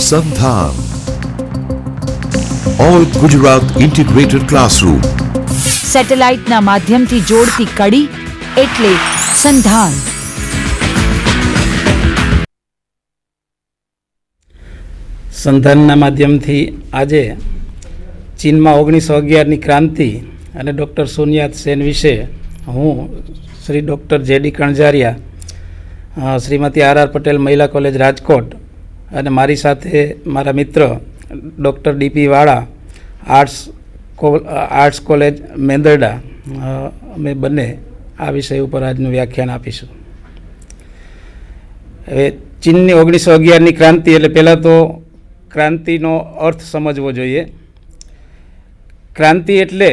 સંધાન all Gujarat integrated classroom. સેટેલાઇટના માધ્યમથી જોડતી કડી એટલે સંધાન. સંધાનના માધ્યમથી આજે ચીનમાં 1911ની ક્રાંતિ અને ડૉક્ટર સુન યાત સેન વિશે હું Shri doctor JD Kanzariya, Shrimati R Patel મહિલા કોલેજ રાજકોટ અને મારી સાથે મારા મિત્ર doctor DP Vala arts college Mendarda, અમે બંને આ વિષય ઉપર આજનું વ્યાખ્યાન આપીશું. હવે ચીનની 1911ની ક્રાંતિ એટલે પહેલાં તો ક્રાંતિનો અર્થ સમજવો જોઈએ. ક્રાંતિ એટલે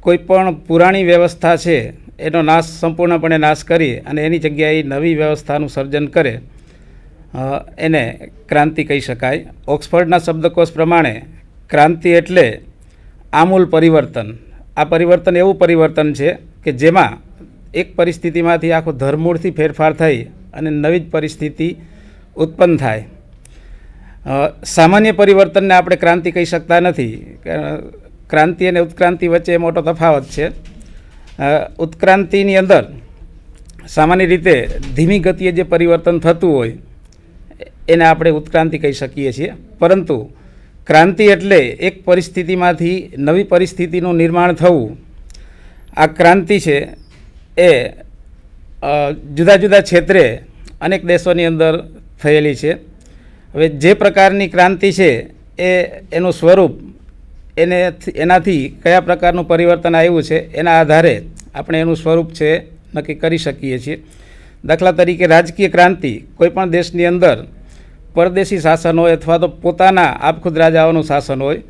કોઈ પણ પુરાણી વ્યવસ્થા છે એનો નાશ, સંપૂર્ણપણે નાશ કરી અને એની જગ્યાએ નવી વ્યવસ્થાનું સર્જન કરે, એને ક્રાંતિ કહી શકાય. ઓક્સફર્ડના શબ્દકોશ પ્રમાણે ક્રાંતિ એટલે આમૂલ પરિવર્તન. આ પરિવર્તન એવું પરિવર્તન છે કે જેમાં એક પરિસ્થિતિમાંથી આખો ધરમૂળથી ફેરફાર થઈ અને નવી જ પરિસ્થિતિ ઉત્પન્ન થાય. સામાન્ય પરિવર્તનને આપણે ક્રાંતિ કહી શકતા નથી. ક્રાંતિ અને ઉત્ક્રાંતિ વચ્ચે મોટો તફાવત છે. ઉત્ક્રાંતિની અંદર સામાન્ય રીતે ધીમી ગતિએ જે પરિવર્તન થતું હોય એને આપણે ઉત્ક્રાંતિ કહી શકીએ છીએ, પરંતુ ક્રાંતિ એટલે એક પરિસ્થિતિમાંથી નવી પરિસ્થિતિનું નિર્માણ થવું. આ ક્રાંતિ છે એ જુદા જુદા ક્ષેત્રે અનેક દેશોની અંદર થયેલી છે. હવે જે પ્રકારની ક્રાંતિ છે એનું સ્વરૂપ, એનાથી કયા પ્રકારનું પરિવર્તન આવ્યું છે એના આધારે આપણે એનું સ્વરૂપ છે નક્કી કરી શકીએ છીએ. દાખલા તરીકે રાજકીય ક્રાંતિ કોઈપણ દેશની અંદર પરદેશી શાસન હોય અથવા તો પોતાના આપખુદ રાજાઓનું શાસન હોય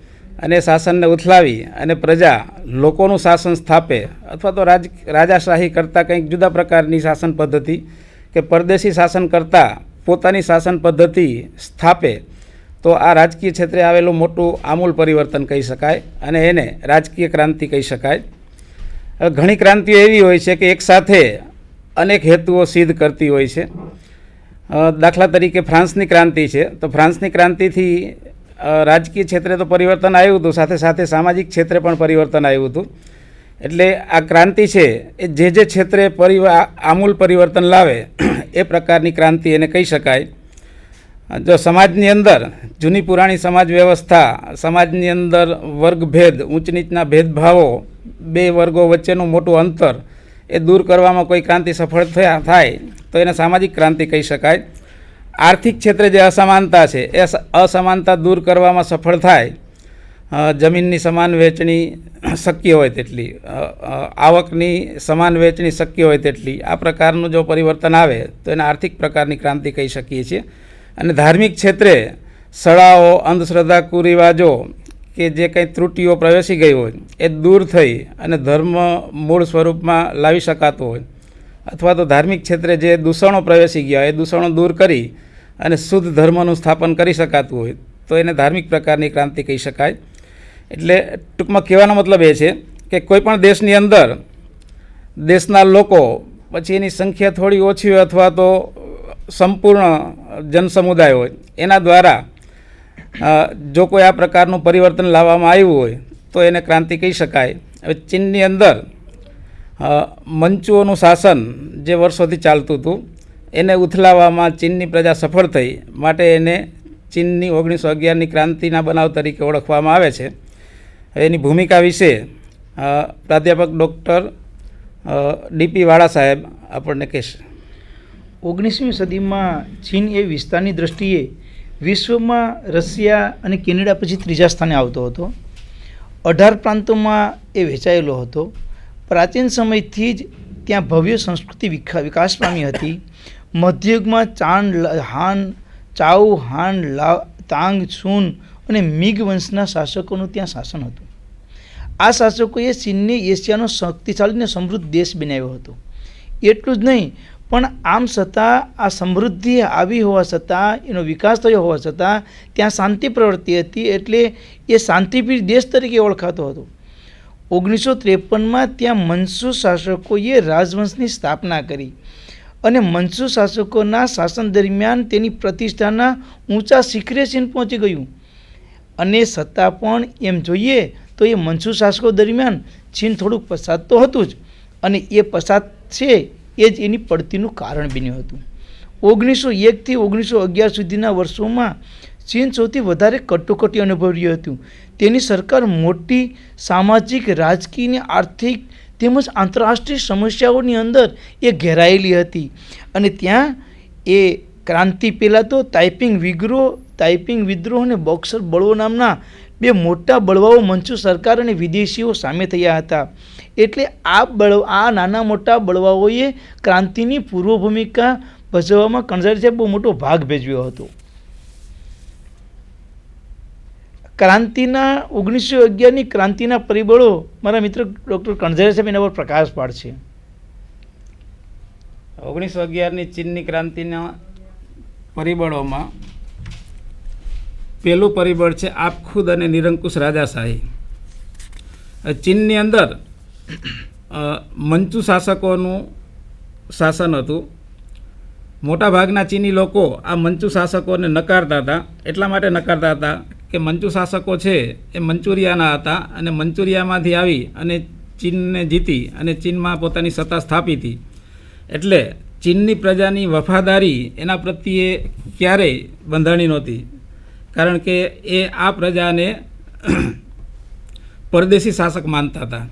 અને શાસનને ઉથલાવી અને પ્રજા લોકોનું શાસન સ્થાપે, અથવા તો રાજાશાહી કરતાં કંઈક જુદા પ્રકારની શાસન પદ્ધતિ કે પરદેશી શાસન કરતાં પોતાની શાસન પદ્ધતિ સ્થાપે, તો આ રાજકીય ક્ષેત્રે આવેલું મોટું આમૂલ પરિવર્તન કહી શકાય અને એને રાજકીય ક્રાંતિ કહી શકાય. ઘણી ક્રાંતિઓ એવી હોય છે કે એકસાથે અનેક હેતુઓ સિદ્ધ કરતી હોય છે. દાખલા તરીકે ફ્રાન્સની ક્રાંતિ છે, તો ફ્રાન્સની ક્રાંતિથી રાજકીય ક્ષેત્રે તો પરિવર્તન આવ્યું હતું, સાથે સાથે સામાજિક ક્ષેત્રે પણ પરિવર્તન આવ્યું હતું. એટલે આ ક્રાંતિ છે એ જે ક્ષેત્રે આમૂલ પરિવર્તન લાવે એ પ્રકારની ક્રાંતિ એને કહી શકાય. જો સમાજની અંદર જૂની પુરાણી સમાજ વ્યવસ્થા, સમાજની અંદર વર્ગભેદ, ઊંચ નીચના ભેદભાવો, બે વર્ગો વચ્ચેનું મોટું અંતર એ દૂર કરવામાં કોઈ ક્રાંતિ સફળ થાય તો એને સામાજિક ક્રાંતિ કહી શકાય. આર્થિક ક્ષેત્રે જે અસમાનતા છે એ અસમાનતા દૂર કરવામાં સફળ થાય, જમીનની સમાન વહેંચણી શક્ય હોય તેટલી, આવકની સમાન વહેંચણી શક્ય હોય તેટલી, આ પ્રકારનું જો પરિવર્તન આવે તો એને આર્થિક પ્રકારની ક્રાંતિ કહી શકીએ છીએ. અને ધાર્મિક ક્ષેત્રે સળાઓ, અંધશ્રદ્ધા, કુરિવાજો કે જે કંઈ ત્રુટિઓ પ્રવેશી ગઈ હોય એ દૂર થઈ અને ધર્મ મૂળ સ્વરૂપમાં લાવી શકાતો હોય, અથવા તો ધાર્મિક ક્ષેત્રે જે દૂષણો પ્રવેશી ગયા એ દૂષણો દૂર કરી અને શુદ્ધ ધર્મનું સ્થાપન કરી શકાતું હોય તો એને ધાર્મિક પ્રકારની ક્રાંતિ કહી શકાય. એટલે ટૂંકમાં કહેવાનો મતલબ એ છે કે કોઈપણ દેશની અંદર દેશના લોકો, પછી એની સંખ્યા થોડી ઓછી હોય અથવા તો સંપૂર્ણ જનસમુદાય હોય, એના દ્વારા જો કોઈ આ પ્રકારનું પરિવર્તન લાવવામાં આવ્યું હોય તો એને ક્રાંતિ કહી શકાય. હવે ચીનની અંદર મંચુઓનું શાસન જે વર્ષોથી ચાલતું હતું એને ઉથલાવવામાં ચીનની પ્રજા સફળ થઈ, માટે એને ચીનની 1911ની ક્રાંતિના બનાવ તરીકે ઓળખવામાં આવે છે. એની ભૂમિકા વિશે પ્રાધ્યાપક ડૉક્ટર ડીપી વાળા સાહેબ આપણને કહેશે. 19મી સદીમાં ચીન એ વિસ્તારની દૃષ્ટિએ વિશ્વમાં રશિયા અને કેનેડા પછી ત્રીજા સ્થાને આવતો હતો. 18 પ્રાંતોમાં એ વહેંચાયેલો હતો. પ્રાચીન સમયથી જ ત્યાં ભવ્ય સંસ્કૃતિ વિકાસ પામી હતી. મધ્યયુગમાં ચાઉ, હાન, તાંગ, સુન અને મિગ વંશના શાસકોનું ત્યાં શાસન હતું. આ શાસકોએ ચીનને એશિયાનો શક્તિશાળી અને સમૃદ્ધ દેશ બનાવ્યો હતો. એટલું જ નહીં, પણ આમ છતાં આ સમૃદ્ધિ આવી હોવા છતાં, એનો વિકાસ થયો હોવા છતાં ત્યાં શાંતિ પ્રવૃત્તિ હતી, એટલે એ શાંતિપ્રિય દેશ તરીકે ઓળખાતો હતો. 1953માં ત્યાં મનસુ શાસકોએ રાજવંશની સ્થાપના કરી અને મંચુ શાસકોના શાસન દરમિયાન તેની પ્રતિષ્ઠાના ઊંચા શિખરે ચીન પહોંચી ગયું. અને છતાં પણ એમ જોઈએ તો એ મંચુ શાસકો દરમિયાન ચીન થોડુંક પછાત તો હતું જ, અને એ પછાત છે એ જ એની પડતીનું કારણ બન્યું હતું. 1901 થી 1911 સુધીના વર્ષોમાં ચીન સૌથી વધારે કટોકટી અનુભવી રહ્યું હતું. તેની સરકાર મોટી સામાજિક, રાજકીય અને આર્થિક તેમજ આંતરરાષ્ટ્રીય સમસ્યાઓની અંદર એ ઘેરાયેલી હતી. અને ત્યાં એ ક્રાંતિ પહેલાં તો તાઇપિંગ વિદ્રોહ અને બોક્સર બળવો નામના બે મોટા બળવાઓ મંચુ સરકાર અને વિદેશીઓ સામે થયા હતા. એટલે આ નાના મોટા બળવાઓએ ક્રાંતિની પૂર્વ ભૂમિકા ભજવવામાં કણઝારી સાહેબ બહુ મોટો ભાગ ભજવ્યો હતો. ક્રાંતિના 1911ની ક્રાંતિના પરિબળો મારા મિત્ર ડૉક્ટર કણઝારી સાહેબ એના પર પ્રકાશ પાડશે. 1911ની ચીનની ક્રાંતિના પરિબળોમાં પહેલું પરિબળ છે આપખુદ અને નિરંકુશ રાજાશાહી. ચીનની અંદર મંચુ શાસકોનું શાસન હતું. મોટાભાગના ચીની લોકો આ મંચુ શાસકોને નકારતા હતા. એટલા માટે નકારતા હતા કે મંચુ શાસકો છે એ મંચુરિયાના હતા અને મંચુરિયામાંથી આવી અને ચીનને જીતી અને ચીનમાં પોતાની સત્તા સ્થાપી હતી. એટલે ચીનની પ્રજાની વફાદારી એના પ્રત્યે ક્યારેય બંધાણી નહોતી, કારણ કે એ આ પ્રજાને પરદેશી શાસક માનતા હતા.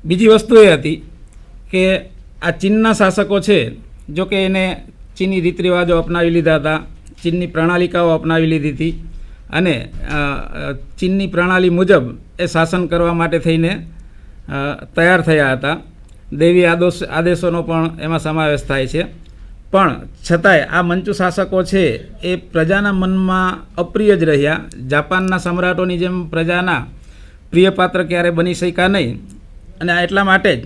બીજી વસ્તુ એ હતી કે આ ચીનના શાસકો છે, જો કે એને ચીની રીત રિવાજો અપનાવી લીધા હતા, ચીનની પ્રણાલિકાઓ અપનાવી લીધી હતી અને ચીનની પ્રણાલી મુજબ એ શાસન કરવા માટે થઈને તૈયાર થયા હતા. દૈવી આદેશોનો પણ એમાં સમાવેશ થાય છે. પણ છતાંય આ મંચુ શાસકો છે એ પ્રજાના મનમાં અપ્રિય જ રહ્યા. જાપાનના સમ્રાટોની જેમ પ્રજાના પ્રિયપાત્ર ક્યારે બની શક્યા નહીં. અને એટલા માટે જ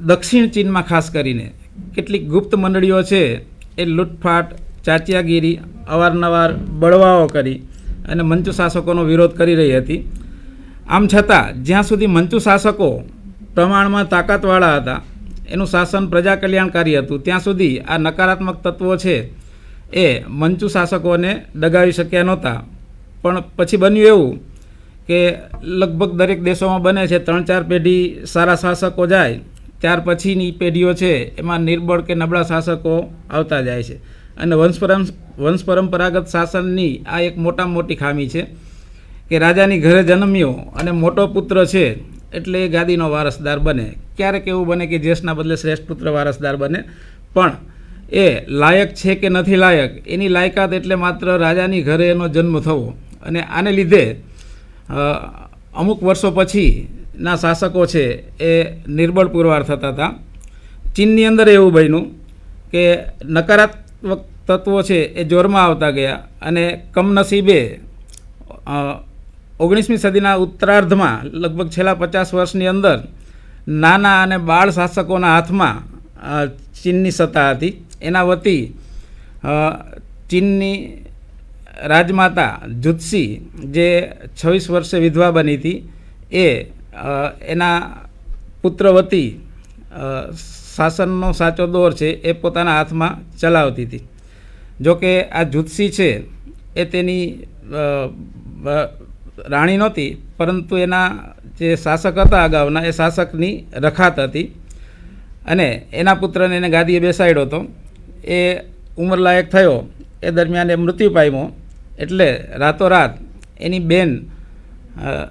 દક્ષિણ ચીનમાં ખાસ કરીને કેટલીક ગુપ્ત મંડળીઓ છે એ લૂંટફાટ, ચાચિયાગીરી, અવારનવાર બળવાઓ કરી અને મંચુ શાસકોનો વિરોધ કરી રહી હતી. આમ છતાં જ્યાં સુધી મંચુ શાસકો પ્રમાણમાં તાકાતવાળા હતા, એનું શાસન પ્રજા કલ્યાણકારી હતું, ત્યાં સુધી આ નકારાત્મક તત્વો છે એ મંચુ શાસકોને ડગાવી શક્યા નહોતા. પણ પછી બન્યું એવું કે લગભગ દરેક દેશોમાં બને છે 3-4 પેઢી સારા શાસકો જાય, ત્યાર પછીની પેઢીઓ છે એમાં નિર્બળ કે નબળા શાસકો આવતા જાય છે. અને વંશ પરંપરાગત શાસનની આ એક મોટામાં મોટી ખામી છે કે રાજાની ઘરે જન્મ્યો અને મોટો પુત્ર છે એટલે એ ગાદીનો વારસદાર બને. ક્યારેક એવું બને કે જ્યેષ્ઠના બદલે શ્રેષ્ઠ પુત્ર વારસદાર બને, પણ એ લાયક છે કે નથી લાયક એની લાયકાત એટલે માત્ર રાજાની ઘરે એનો જન્મ થવો. અને આને લીધે અમુક વર્ષો પછીના શાસકો છે એ નિર્બળ પુરવાર થતા હતા. ચીનની અંદર એવું બન્યું કે નકારાત્મક તત્વો છે એ જોરમાં આવતા ગયા અને કમનસીબે 19મી સદીના ઉત્તરાર્ધમાં લગભગ છેલ્લા 50 વર્ષની અંદર નાના અને બાળ શાસકોના હાથમાં ચીનની સત્તા હતી. એના વતી ચીનની રાજમાતા જુત્સી જે 26 વર્ષે વિધવા બની હતી એ એના પુત્ર વતી શાસનનો સાચો દોર છે એ પોતાના હાથમાં ચલાવતી હતી. જોકે આ જુત્સી છે એ તેની રાણી નહોતી, પરંતુ એના જે શાસક હતા અગાઉના એ શાસકની રખાત હતી અને એના પુત્રને એને ગાદીએ બેસાડ્યો હતો. એ ઉંમરલાયક થયો એ દરમિયાન એ મૃત્યુ પામ્યો. એટલે રાતોરાત એની બેન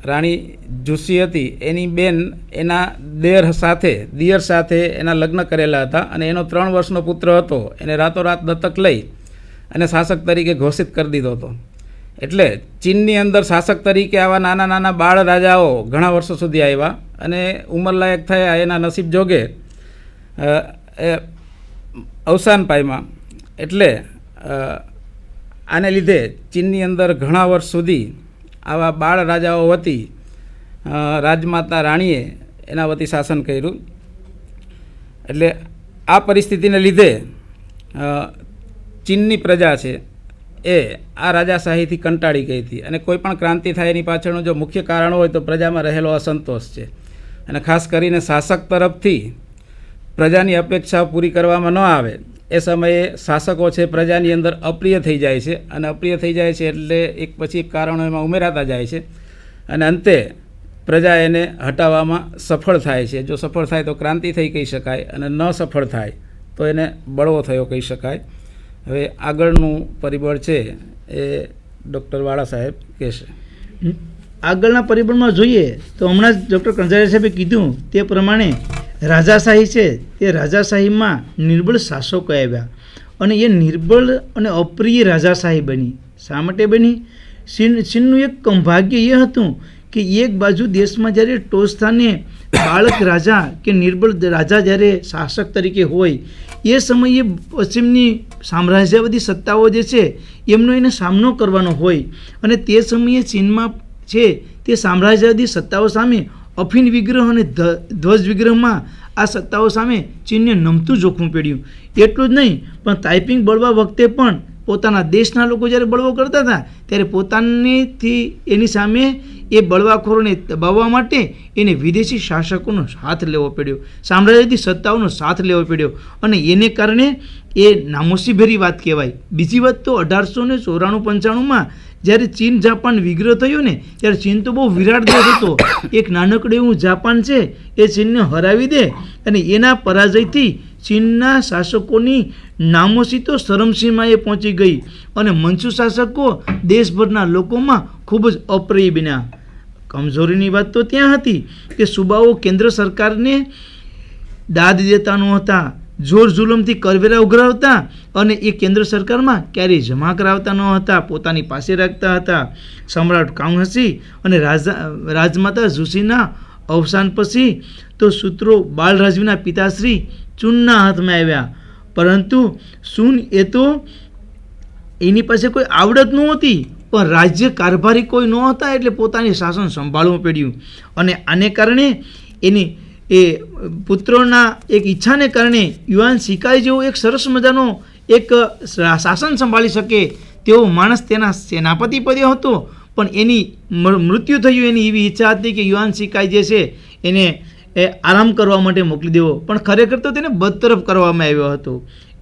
રાણી જુસ્સી હતી, એની બેન એના દિયર સાથે એના લગ્ન કરેલા હતા અને એનો 3 વર્ષનો પુત્ર હતો એને રાતોરાત દત્તક લઈ અને શાસક તરીકે ઘોષિત કરી દીધો હતો. એટલે ચીનની અંદર શાસક તરીકે આવા નાના નાના બાળ રાજાઓ ઘણા વર્ષો સુધી આવ્યા અને ઉંમરલાયક થયા એના નસીબ જોગે એ અવસાન પામ્યા. એટલે આને લીધે ચીનની અંદર ઘણા વર્ષ સુધી આવા બાળ રાજાઓ વતી રાજમાતા રાણીએ એના વતી શાસન કર્યું. એટલે આ પરિસ્થિતિને લીધે ચીનની પ્રજા છે એ આ રાજાશાહીથી કંટાળી ગઈ હતી અને કોઈ પણ ક્રાંતિ થાય એની પાછળનું જો મુખ્ય કારણ હોય તો પ્રજામાં રહેલો અસંતોષ છે. અને ખાસ કરીને શાસક તરફથી પ્રજાની અપેક્ષાઓ પૂરી કરવામાં ન આવે એ સમયે શાસકો છે પ્રજાની અંદર અપ્રિય થઈ જાય છે, અને અપ્રિય થઈ જાય છે એટલે એક પછી એક કારણો એમાં ઉમેરાતા જાય છે, અને અંતે પ્રજા એને હટાવવામાં સફળ થાય છે. જો સફળ થાય તો ક્રાંતિ થઈ કહી શકાય, અને ન સફળ થાય તો એને બળવો થયો કહી શકાય. હવે આગળનું પરિબળ છે એ ડૉક્ટર વાળા સાહેબ કહેશે. આગળના પરિબળમાં જોઈએ તો હમણાં જ ડૉક્ટર કંજારિયા સાહેબે કીધું તે પ્રમાણે રાજાશાહી છે તે રાજાશાહીમાં નિર્બળ શાસકો આવ્યા, અને એ નિર્બળ અને અપ્રિય રાજાશાહી બની. શા માટે બની? ચીનનું એક ભાગ્ય એ હતું કે એક બાજુ દેશમાં જ્યારે ટોચ સ્થાને બાળક રાજા કે નિર્બળ રાજા જ્યારે શાસક તરીકે હોય, એ સમયે પશ્ચિમની સામ્રાજ્યવાદી સત્તાઓ જે છે એમનો એને સામનો કરવાનો હોય, અને તે સમયે ચીનમાં છે તે સામ્રાજ્યવાદી સત્તાઓ સામે અફીણ વિગ્રહ અને ધ્વજ વિગ્રહમાં આ સત્તાઓ સામે ચીનને નમતું જોખવું પડ્યું. એટલું જ નહીં, પણ તાઇપિંગ બળવા વખતે પણ પોતાના દેશના લોકો જ્યારે બળવો કરતા હતા ત્યારે પોતાનીથી એની સામે એ બળવાખોરોને દબાવવા માટે એને વિદેશી શાસકોનો સાથ લેવો પડ્યો, સામ્રાજ્યવાદી સત્તાઓનો સાથ લેવો પડ્યો, અને એને કારણે એ નામોશીભેરી વાત કહેવાય. બીજી વાત તો 1894-95માં જ્યારે ચીન જાપાન વિગ્રહ થયો ને ત્યારે ચીન તો બહુ વિરાટ દેશ હતો. એક નાનકડું એવું જાપાન છે એ ચીનને હરાવી દે, અને એના પરાજયથી ચીનના શાસકોની નામોશી તો ચરમસીમાએ પહોંચી ગઈ, અને મંચુ શાસકો દેશભરના લોકોમાં ખૂબ જ અપ્રિય બન્યા. કમજોરીની વાત તો ત્યાં હતી કે સુબાઓ કેન્દ્ર સરકારને દાદ દેતા નહોતા, જોર જુલમથી કરવેરા ઉઘરાવતા, અને એ કેન્દ્ર સરકારમાં ક્યારેય જમા કરાવતા ન હતા, પોતાની પાસે રાખતા હતા. સમ્રાટ કાંગહસી અને રાજમાતા ઝુસીના અવસાન પછી તો સૂત્રો બાળ રાજવીના પિતાશ્રી ચૂનના હાથમાં આવ્યા, પરંતુ ચૂન એ તો એની પાસે કોઈ આવડત નહોતી, પણ રાજ્ય કારભારી કોઈ ન હતા, એટલે પોતાની શાસન સંભાળવું પડ્યું. અને આને કારણે એની એ પુત્રોના એક ઈચ્છાને કારણે યુઆન શિકાઈ જેવો એક સરસ મજાનો એક શાસન સંભાળી શકે તેવો માણસ તેના સેનાપતિ પદે હતો, પણ એની મૃત્યુ થયું. એની એવી ઈચ્છા હતી કે યુઆન શિકાઈ જે છે એને આરામ કરવા માટે મોકલી દેવો, પણ ખરેખર તો તેને બદતરફ કરવામાં આવ્યો હતો.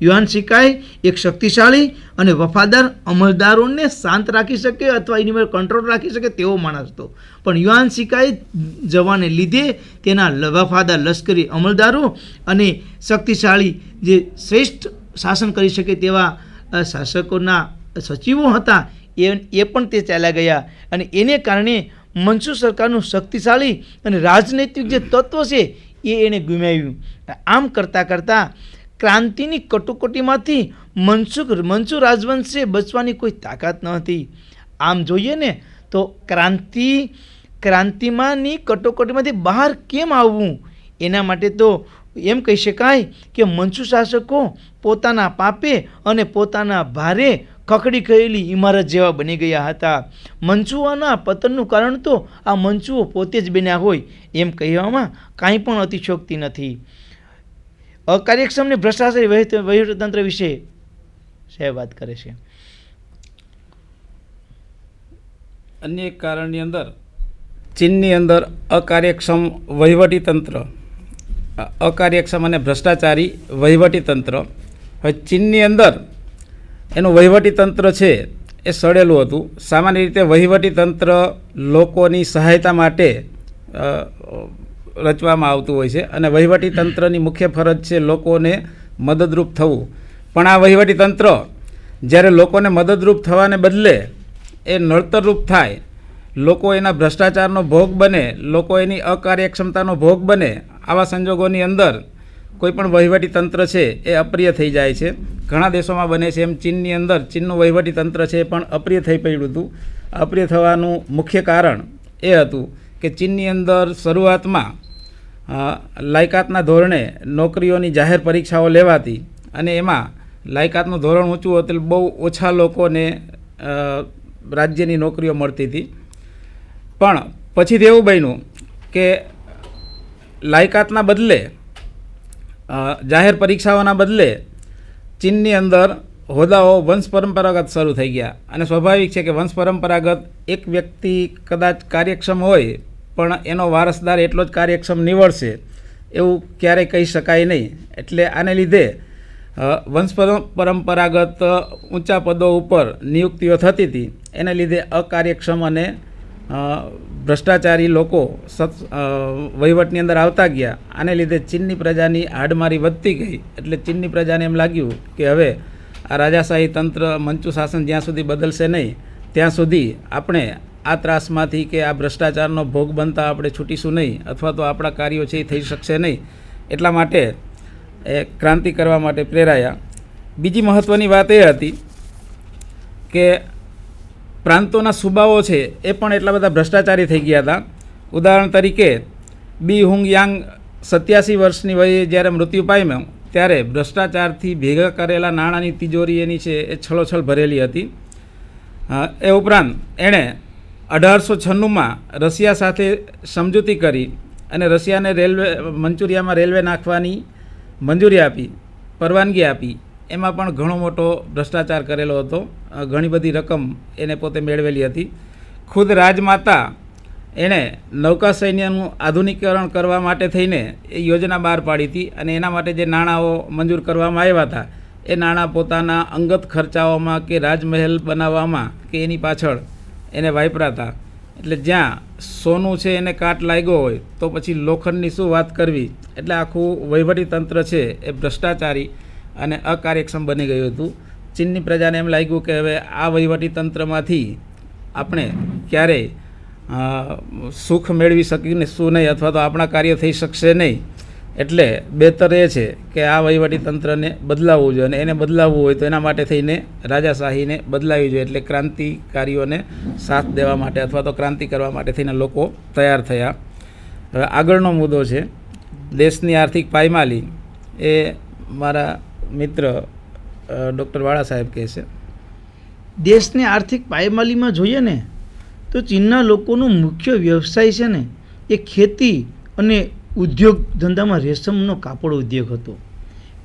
યુઆન શિકાઈ એક શક્તિશાળી અને વફાદાર અમલદારોને શાંત રાખી શકે અથવા એની પર કંટ્રોલ રાખી શકે તેવો માણસ હતો, પણ યુઆન શિકાઈ જવાને લીધે તેના વફાદાર લશ્કરી અમલદારો અને શક્તિશાળી જે શ્રેષ્ઠ શાસન કરી શકે તેવા શાસકોના સચિવો હતા એ પણ તે ચાલ્યા ગયા, અને એને કારણે મંચુ સરકારનું શક્તિશાળી અને રાજનૈતિક જે તત્વ છે એ એણે ગુમાવ્યું. આમ કરતાં કરતાં ક્રાંતિની કટોકટીમાંથી મંચુ રાજવંશે બચવાની કોઈ તાકાત ન હતી. આમ જોઈએ ને તો ક્રાંતિમાંની કટોકટીમાંથી બહાર કેમ આવવું, એના માટે તો એમ કહી શકાય કે મંચુ શાસકો પોતાના પાપે અને પોતાના ભારે ખખડી ગયેલી ઇમારત જેવા બની ગયા હતા. મંચુઓના પતનનું કારણ તો આ મંચુઓ પોતે જ બન્યા હોય એમ કહેવામાં કાંઈ પણ અતિશયોક્તિ નથી. અકાર્યક્ષમ ને ભ્રષ્ટાચારી વહીવટતંત્ર વિશે સાહેબ વાત કરે છે. અન્ય એક કારણની અંદર ચીનની અંદર અકાર્યક્ષમ વહીવટીતંત્ર, અકાર્યક્ષમ અને ભ્રષ્ટાચારી વહીવટીતંત્ર. હવે ચીનની અંદર એનું વહીવટીતંત્ર છે એ સડેલું હતું. સામાન્ય રીતે વહીવટીતંત્ર લોકોની સહાયતા માટે રચવામાં આવતું હોય છે, અને વહીવટીતંત્રની મુખ્ય ફરજ છે લોકોને મદદરૂપ થવું. પણ આ વહીવટીતંત્ર જ્યારે લોકોને મદદરૂપ થવાને બદલે એ નડતરરૂપ થાય, લોકો એના ભ્રષ્ટાચારનો ભોગ બને, લોકો એની અકાર્યક્ષમતાનો ભોગ બને, આવા સંજોગોની અંદર કોઈ પણ વહીવટીતંત્ર છે એ અપ્રિય થઈ જાય છે. ઘણા દેશોમાં બને છે, એમ ચીનની અંદર ચીનનું વહીવટીતંત્ર છે એ પણ અપ્રિય થઈ પડ્યું હતું. અપ્રિય થવાનું મુખ્ય કારણ એ હતું કે ચીનની અંદર શરૂઆતમાં લાયકાતના ધોરણે નોકરીઓની જાહેર પરીક્ષાઓ લેવાતી, અને એમાં લાયકાતનું ધોરણ ઊંચું હતું, બહુ ઓછા લોકોને રાજ્યની નોકરીઓ મળતી હતી. પણ પછીથી એવું બન્યું કે લાયકાતના બદલે, જાહેર પરીક્ષાઓના બદલે ચીનની અંદર હોદ્દાઓ વંશ પરંપરાગત શરૂ થઈ ગયા. અને સ્વાભાવિક છે કે વંશ પરંપરાગત એક વ્યક્તિ કદાચ કાર્યક્ષમ હોય પણ એનો વારસદાર એટલો જ કાર્યક્ષમ નીવડશે એવું ક્યારેય કહી શકાય નહીં. એટલે આને લીધે વંશ પરંપરાગત ઊંચા પદો ઉપર નિયુક્તિઓ થતી હતી, એને લીધે અકાર્યક્ષમ અને ભ્રષ્ટાચારી લોકો વહીવટની અંદર આવતા ગયા. આને લીધે ચીનની પ્રજાની હાડમારી વધતી ગઈ. એટલે ચીનની પ્રજાને એમ લાગ્યું કે હવે આ રાજાશાહી તંત્ર મંચુ શાસન જ્યાં સુધી બદલશે નહીં ત્યાં સુધી આપણે આ ત્રાસમાંથી કે આ ભ્રષ્ટાચારનો ભોગ બનતા આપણે છૂટીશું નહીં, અથવા તો આપણા કાર્યો છે એ થઈ શકશે નહીં. એટલા માટે એ ક્રાંતિ કરવા માટે પ્રેરાયા. બીજી મહત્ત્વની વાત એ હતી કે પ્રાંતોના સુબાઓ છે એ પણ એટલા બધા ભ્રષ્ટાચારી થઈ ગયા હતા. ઉદાહરણ તરીકે બી હુંગ યાંગ 87 વર્ષની વયે જ્યારે મૃત્યુ પામ્યો ત્યારે ભ્રષ્ટાચારથી ભેગા કરેલા નાણાંની તિજોરી એની છે એ છલોછલ ભરેલી હતી. એ ઉપરાંત એણે 1896માં રશિયા સાથે સમજૂતી કરી અને રશિયાને મંચુરિયામાં રેલવે નાખવાની મંજૂરી આપી, પરવાનગી આપી. એમાં પણ ઘણો મોટો ભ્રષ્ટાચાર કરેલો હતો. ઘણી બધી રકમ એને પોતે મેળવેલી હતી. ખુદ રાજમાતા એણે નૌકા સૈન્યનું આધુનિકીકરણ કરવા માટે થઈને એ યોજના બહાર પાડી હતી અને એના માટે જે નાણાંઓ મંજૂર કરવામાં આવ્યા હતા એ નાણાં પોતાના અંગત ખર્ચાઓમાં કે રાજમહેલ બનાવવામાં કે એની પાછળ એને વાપરાતા. એટલે જ્યાં સોનું છે એને કાટ લાગ્યો હોય તો પછી લોખંડની શું વાત કરવી. એટલે આખું વહીવટી તંત્ર છે એ ભ્રષ્ટાચારી અને અકાર્યક્ષમ બની ગયું હતું. ચીનની પ્રજાને એમ લાગ્યું કે હવે આ વહીવટી તંત્રમાંથી આપણે ક્યારેય સુખ મેળવી શકીને શું નહીં, અથવા તો આપણા કાર્ય થઈ શકશે નહીં. એટલે બહેતર એ છે કે આ વહીવટી તંત્રને બદલાવવું જોઈએ, અને એને બદલાવવું હોય તો એના માટે થઈને રાજાશાહીને બદલાવી જોઈએ. એટલે ક્રાંતિકારીઓને સાથ દેવા માટે અથવા તો ક્રાંતિ કરવા માટે થઈને લોકો તૈયાર થયા. હવે આગળનો મુદ્દો છે દેશની આર્થિક પાયમાલી. એ મારા મિત્ર ડૉક્ટર વાળા સાહેબ કહે છે. દેશની આર્થિક પાયમાલીમાં જોઈએ ને તો ચીનના લોકોનો મુખ્ય વ્યવસાય છે ને એ ખેતી અને ઉદ્યોગ ધંધામાં રેશમનો કાપડ ઉદ્યોગ હતો.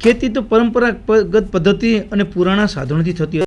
ખેતી તો પરંપરાગત પદ્ધતિ અને પુરાણા સાધનોથી થતી